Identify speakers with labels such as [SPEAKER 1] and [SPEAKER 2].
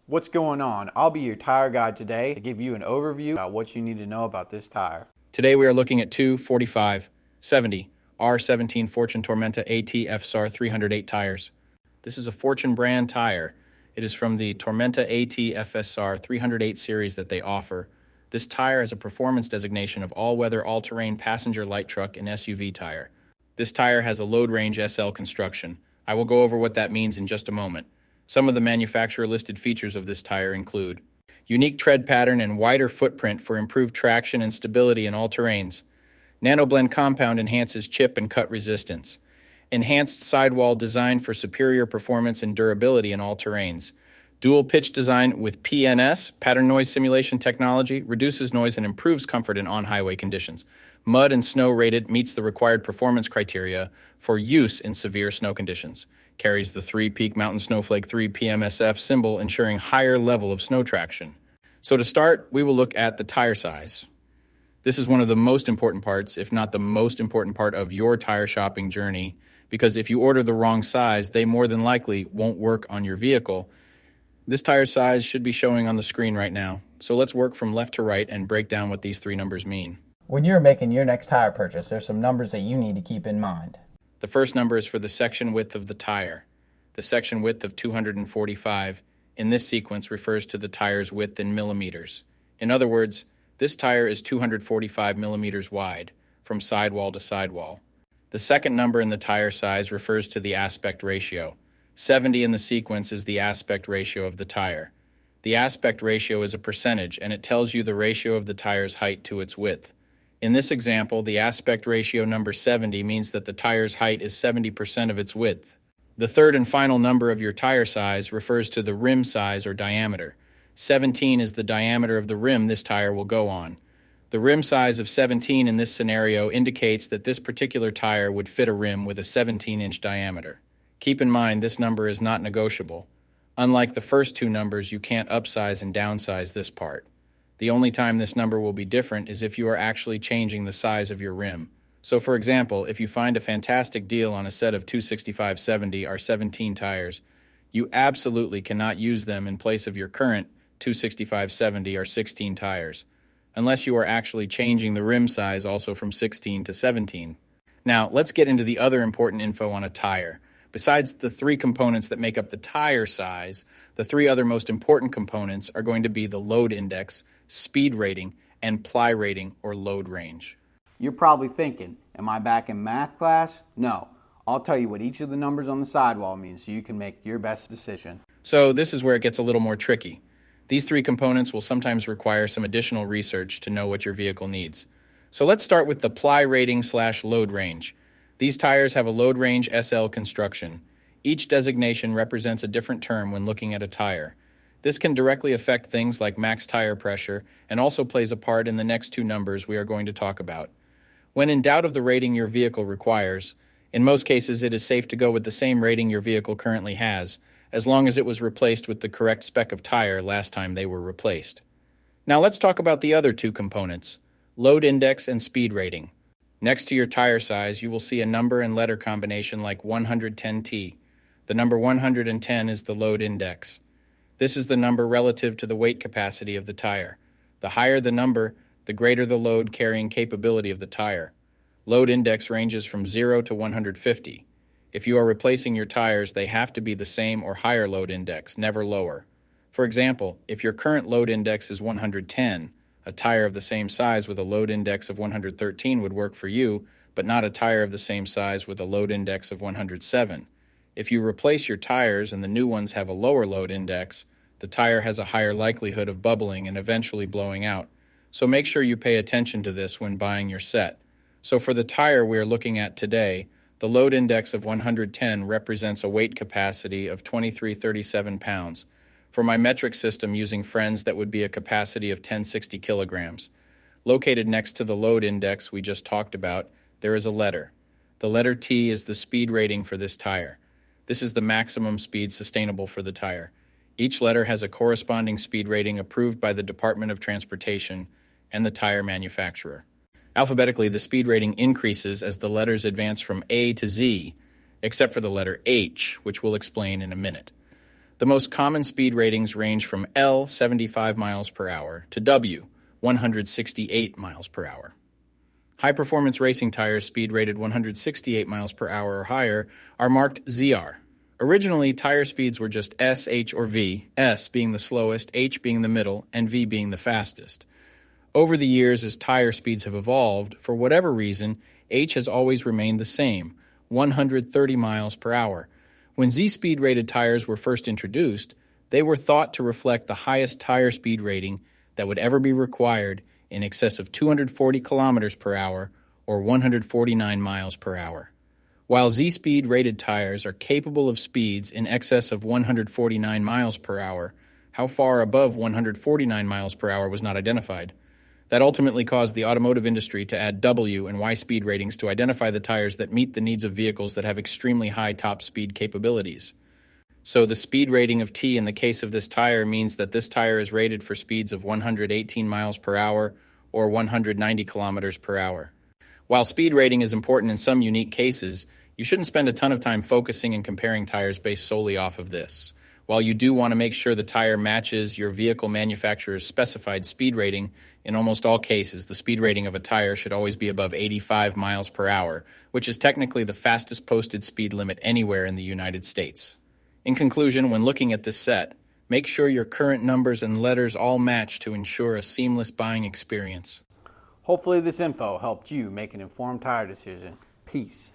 [SPEAKER 1] What's going on? I'll be your tire guide today to give you an overview about what you need to know about this tire.
[SPEAKER 2] Today we are looking at two 45/70 R17 Fortune Tormenta A FSAR 308 tires. This is a Fortune brand tire. It is from the Tormenta A FSR 308 series that they offer. This tire has a performance designation of all-weather, all-terrain passenger light truck and SUV tire. This tire has a load range SL construction. I will go over what that means in just a moment. Some of the manufacturer-listed features of this tire include unique tread pattern and wider footprint for improved traction and stability in all terrains. NanoBlend compound enhances chip and cut resistance. Enhanced sidewall design for superior performance and durability in all terrains. Dual pitch design with PNS, pattern noise simulation technology, reduces noise and improves comfort in on-highway conditions. Mud and snow rated meets the required performance criteria for use in severe snow conditions. Carries the 3-peak Mountain Snowflake 3 PMSF symbol, ensuring higher level of snow traction. So to start, we will look at the tire size. This is one of the most important parts, if not the most important part of your tire shopping journey, because if you order the wrong size, they more than likely won't work on your vehicle. This tire size should be showing on the screen right now. So let's work from left to right and break down what these three numbers mean.
[SPEAKER 1] When you're making your next tire purchase, there's some numbers that you need to keep in mind.
[SPEAKER 2] The first number is for the section width of the tire. The section width of 245 in this sequence refers to the tire's width in millimeters. In other words, this tire is 245 millimeters wide, from sidewall to sidewall. The second number in the tire size refers to the aspect ratio. 70 in the sequence is the aspect ratio of the tire. The aspect ratio is a percentage, and it tells you the ratio of the tire's height to its width. In this example, the aspect ratio number 70 means that the tire's height is 70% of its width. The third and final number of your tire size refers to the rim size or diameter. 17 is the diameter of the rim this tire will go on. The rim size of 17 in this scenario indicates that this particular tire would fit a rim with a 17-inch diameter. Keep in mind this number is not negotiable. Unlike the first two numbers, you can't upsize and downsize this part. The only time this number will be different is if you are actually changing the size of your rim. So for example, if you find a fantastic deal on a set of 265/70 R17 tires, you absolutely cannot use them in place of your current 265/70 R16 tires, unless you are actually changing the rim size also from 16 to 17. Now, let's get into the other important info on a tire. Besides the three components that make up the tire size, the three other most important components are going to be the load index, speed rating, and ply rating or load range.
[SPEAKER 1] You're probably thinking, am I back in math class? No. I'll tell you what each of the numbers on the sidewall means so you can make your best decision.
[SPEAKER 2] So this is where it gets a little more tricky. These three components will sometimes require some additional research to know what your vehicle needs. So let's start with the ply rating/load range. These tires have a load range SL construction. Each designation represents a different term when looking at a tire. This can directly affect things like max tire pressure and also plays a part in the next two numbers we are going to talk about. When in doubt of the rating your vehicle requires, in most cases it is safe to go with the same rating your vehicle currently has, as long as it was replaced with the correct spec of tire last time they were replaced. Now let's talk about the other two components, load index and speed rating. Next to your tire size, you will see a number and letter combination like 110T. The number 110 is the load index. This is the number relative to the weight capacity of the tire. The higher the number, the greater the load carrying capability of the tire. Load index ranges from 0 to 150. If you are replacing your tires, they have to be the same or higher load index, never lower. For example, if your current load index is 110, a tire of the same size with a load index of 113 would work for you, but not a tire of the same size with a load index of 107. If you replace your tires and the new ones have a lower load index, the tire has a higher likelihood of bubbling and eventually blowing out. So make sure you pay attention to this when buying your set. So for the tire we are looking at today, the load index of 110 represents a weight capacity of 2337 pounds. For my metric system using friends, that would be a capacity of 1060 kilograms. Located next to the load index we just talked about, there is a letter. The letter T is the speed rating for this tire. This is the maximum speed sustainable for the tire. Each letter has a corresponding speed rating approved by the Department of Transportation and the tire manufacturer. Alphabetically, the speed rating increases as the letters advance from A to Z, except for the letter H, which we'll explain in a minute. The most common speed ratings range from L, 75 miles per hour, to W, 168 miles per hour. High-performance racing tires speed rated 168 miles per hour or higher are marked ZR. Originally, tire speeds were just S, H, or V, S being the slowest, H being the middle, and V being the fastest. Over the years, as tire speeds have evolved, for whatever reason, H has always remained the same, 130 miles per hour. When Z-speed rated tires were first introduced, they were thought to reflect the highest tire speed rating that would ever be required, in excess of 240 kilometers per hour or 149 miles per hour. While Z-speed rated tires are capable of speeds in excess of 149 miles per hour, how far above 149 miles per hour was not identified. That ultimately caused the automotive industry to add W and Y speed ratings to identify the tires that meet the needs of vehicles that have extremely high top speed capabilities. So the speed rating of T in the case of this tire means that this tire is rated for speeds of 118 miles per hour or 190 kilometers per hour. While speed rating is important in some unique cases, you shouldn't spend a ton of time focusing and comparing tires based solely off of this. While you do want to make sure the tire matches your vehicle manufacturer's specified speed rating, in almost all cases, the speed rating of a tire should always be above 85 miles per hour, which is technically the fastest posted speed limit anywhere in the United States. In conclusion, when looking at this set, make sure your current numbers and letters all match to ensure a seamless buying experience.
[SPEAKER 1] Hopefully this info helped you make an informed tire decision. Peace.